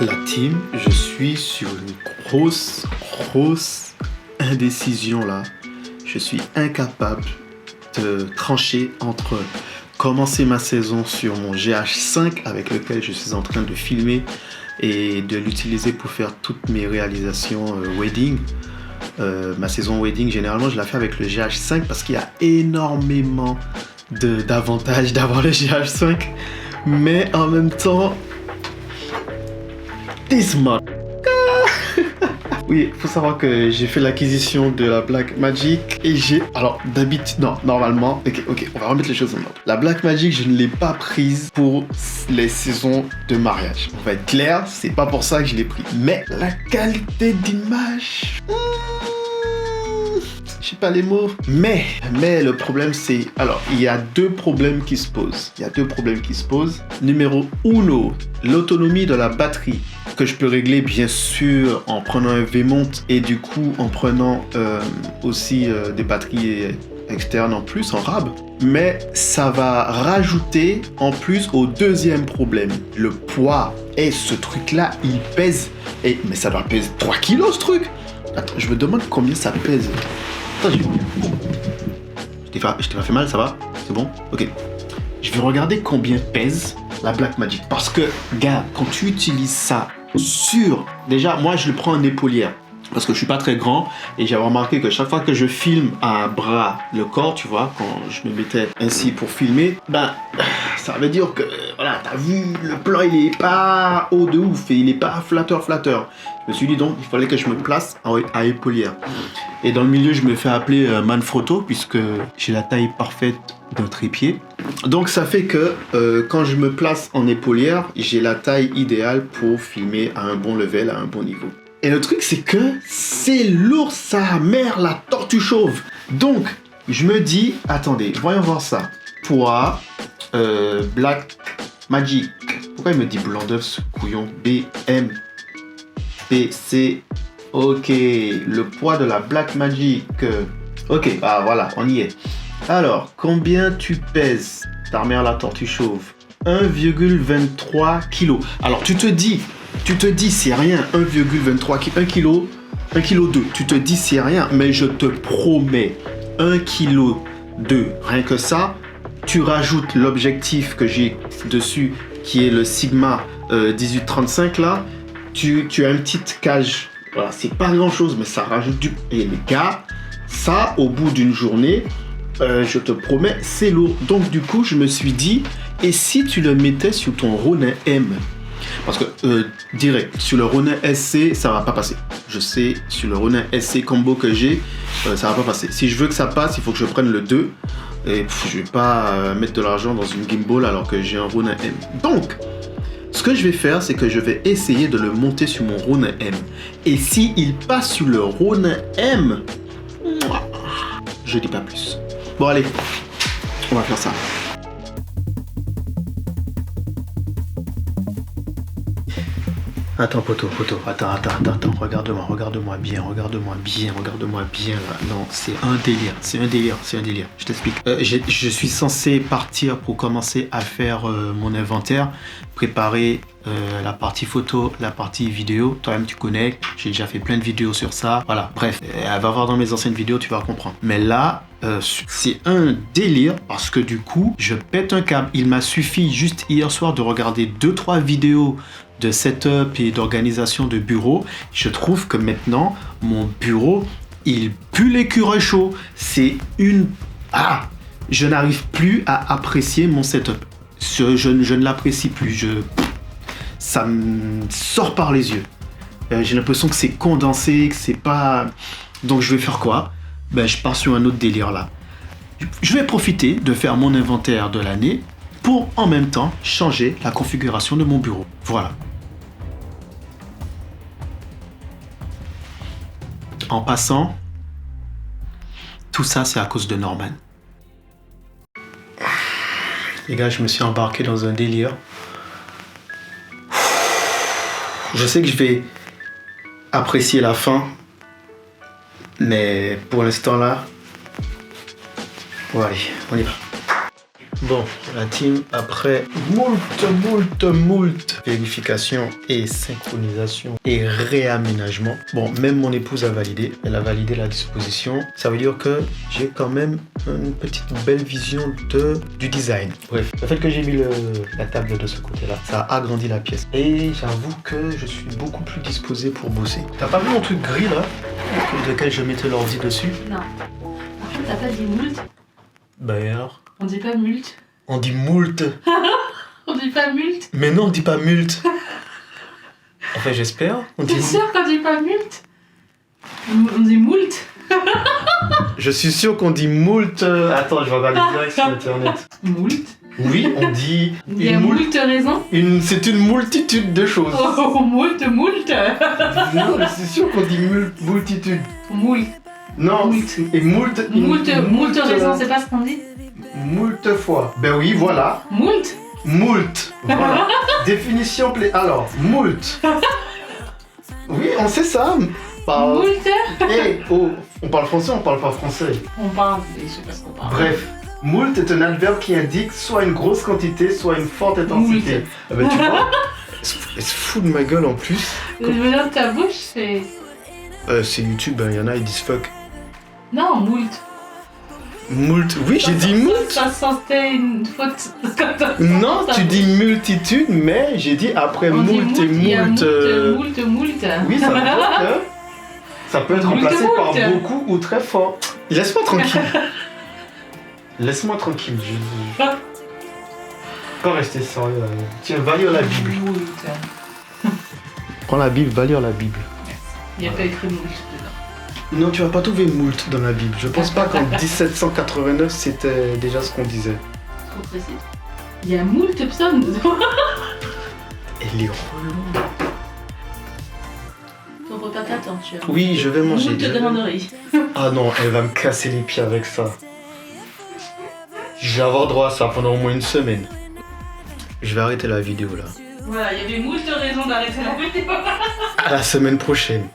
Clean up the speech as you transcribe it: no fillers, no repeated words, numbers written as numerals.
La team, je suis sur une grosse indécision là. Je suis incapable de trancher entre commencer ma saison sur mon GH5 avec lequel je suis en train de filmer et de l'utiliser pour faire toutes mes réalisations wedding. Ma saison wedding, généralement, je la fais avec le GH5 parce qu'il y a énormément d'avantages d'avoir le GH5. Mais en même temps, this month. Oui, il faut savoir que j'ai fait l'acquisition de la Blackmagic et j'ai... Alors, d'habitude... Non, normalement... Ok, on va remettre les choses en ordre. La Blackmagic, je ne l'ai pas prise pour les saisons de mariage. On va être clair, c'est pas pour ça que je l'ai pris. Mais la qualité d'image... je sais pas les mots. Mais le problème, c'est... Alors, il y a deux problèmes qui se posent. Numéro 1, l'autonomie de la batterie, que je peux régler bien sûr en prenant un V-mont et du coup en prenant aussi des batteries externes en plus, en rab. Mais ça va rajouter en plus au deuxième problème, le poids. Et ce truc-là, il pèse... mais ça doit peser 3 kilos ce truc. Attends, je me demande combien ça pèse. Attends, je t'ai pas fait mal, ça va? C'est bon? Ok. Je vais regarder combien pèse la Blackmagic. Parce que, gars, quand tu utilises ça sur... Déjà, moi, je le prends en épaulière. Parce que je suis pas très grand. Et j'avais remarqué que chaque fois que je filme à bras le corps, tu vois, quand je me mettais ainsi pour filmer, ben, ça veut dire que, voilà, t'as vu, le plan, il est pas haut de ouf. Et il est pas flatteur. Je me suis dit donc, il fallait que je me place à épaulière. Et dans le milieu, je me fais appeler Manfrotto, puisque j'ai la taille parfaite d'un trépied. Donc ça fait que quand je me place en épaulière, j'ai la taille idéale pour filmer à un bon level, à un bon niveau. Et le truc, c'est que c'est lourd, sa mère, la tortue chauve. Donc, je me dis, attendez, voyons voir ça. Poids, Blackmagic. Pourquoi il me dit blanc d'œuf, ce couillon? BMPC. Ok, le poids de la Blackmagic. Ok, ah voilà, on y est. Alors, combien tu pèses, ta mère la tortue chauve? 1,23 kg. Alors, tu te dis, c'est rien, 1,23 kg, 1 kg, 1 kg 2. Tu te dis, c'est rien, mais je te promets, 1 kg 2. Rien que ça, tu rajoutes l'objectif que j'ai dessus, qui est le Sigma 1835 là. Tu as une petite cage. Voilà, c'est pas grand chose, mais ça rajoute du... Et les gars, ça, au bout d'une journée, je te promets, c'est lourd. Donc, du coup, je me suis dit, et si tu le mettais sur ton Ronin M? Parce que, direct, sur le Ronin SC, ça va pas passer. Je sais, sur le Ronin SC combo que j'ai, ça va pas passer. Si je veux que ça passe, il faut que je prenne le 2. Et je vais pas mettre de l'argent dans une gimbal alors que j'ai un Ronin M. Donc, ce que je vais faire, c'est que je vais essayer de le monter sur mon Ronin M. Et s'il passe sur le Ronin M, je dis pas plus. Bon, allez, on va faire ça. Attends, poteau, attends, regarde-moi bien là. Non, c'est un délire, je t'explique. Je suis censé partir pour commencer à faire mon inventaire, préparer la partie photo, la partie vidéo. Toi-même, tu connais, j'ai déjà fait plein de vidéos sur ça. Voilà, bref, va voir dans mes anciennes vidéos, tu vas comprendre. Mais là, c'est un délire parce que du coup, je pète un câble. Il m'a suffi juste hier soir de regarder 2-3 vidéos de setup et d'organisation de bureau. Je trouve que maintenant, mon bureau, il pue l'écureuil chaud. C'est une... Ah! Je n'arrive plus à apprécier mon setup. Je ne l'apprécie plus. Ça me sort par les yeux. J'ai l'impression que c'est condensé, que c'est pas... Donc je vais faire quoi? Ben, je pars sur un autre délire là. Je vais profiter de faire mon inventaire de l'année pour en même temps changer la configuration de mon bureau. Voilà. En passant, tout ça c'est à cause de Norman. Les gars, je me suis embarqué dans un délire. Je sais que je vais apprécier la fin, mais pour l'instant là, bon allez, on y va. Bon, la team, après moult vérification et synchronisation et réaménagement. Bon, même mon épouse a validé. Elle a validé la disposition. Ça veut dire que j'ai quand même une petite belle vision du design. Bref, le fait que j'ai mis la table de ce côté-là, ça a agrandi la pièce. Et j'avoue que je suis beaucoup plus disposé pour bosser. T'as pas vu mon truc gris là, lequel je mettais l'ordi dessus? Non. Par contre, t'as pas dit moult? Bah alors? On dit pas mult. On dit moult. On dit pas mult. Mais non, on dit pas mult. Enfin, j'espère. T'es sûr qu'on dit pas mult? On dit moult. Je suis sûr qu'on dit moult. Attends, je vais regarder direct sur internet. Moult. Oui, on dit. Il y a moult raisons. C'est une multitude de choses. Oh, moult. Non, c'est sûr qu'on dit multitude. Moult. Non, Moult. et moult. Moult raisons, c'est pas ce qu'on dit? Moult fois. Ben oui, voilà. Moult. Moult. Voilà. Définition alors, moult. Oui, on sait ça. Moult. Oh, on parle français, on parle pas français. On parle, je sais pas ce qu'on parle. Bref, moult est un adverbe qui indique soit une grosse quantité, soit une forte intensité. Ah ben, tu vois, elle se fout de ma gueule en plus. Je veux dire, ta bouche, c'est... C'est YouTube, il y en a, ils disent fuck. Non, moult. Moult, oui, j'ai dit moult. Ça sentait une faute. Non, tu dis multitude, mais j'ai dit après On dit moult et il y a moult. moult. Oui, ça veut dire que ça peut être Moult, remplacé par moult. beaucoup ou très fort. Laisse-moi tranquille. Laisse-moi tranquille, je... Pas rester sérieux. Là. Tiens, va lire la Bible. Moult. Prends la Bible, va lire la Bible. Il n'y a pas écrit moult dedans. Non, tu vas pas trouver moult dans la Bible. Je pense pas qu'en 1789, c'était déjà ce qu'on disait. Trop précis. Il y a moult psaumes dedans. Elle est relou. Ton repas t'attend, tu vois. Oui, je vais manger. Moult demanderie. Ah non, elle va me casser les pieds avec ça. Je vais avoir droit à ça pendant au moins une semaine. Je vais arrêter la vidéo là. Voilà, il y avait moult raisons d'arrêter la vidéo. À la semaine prochaine.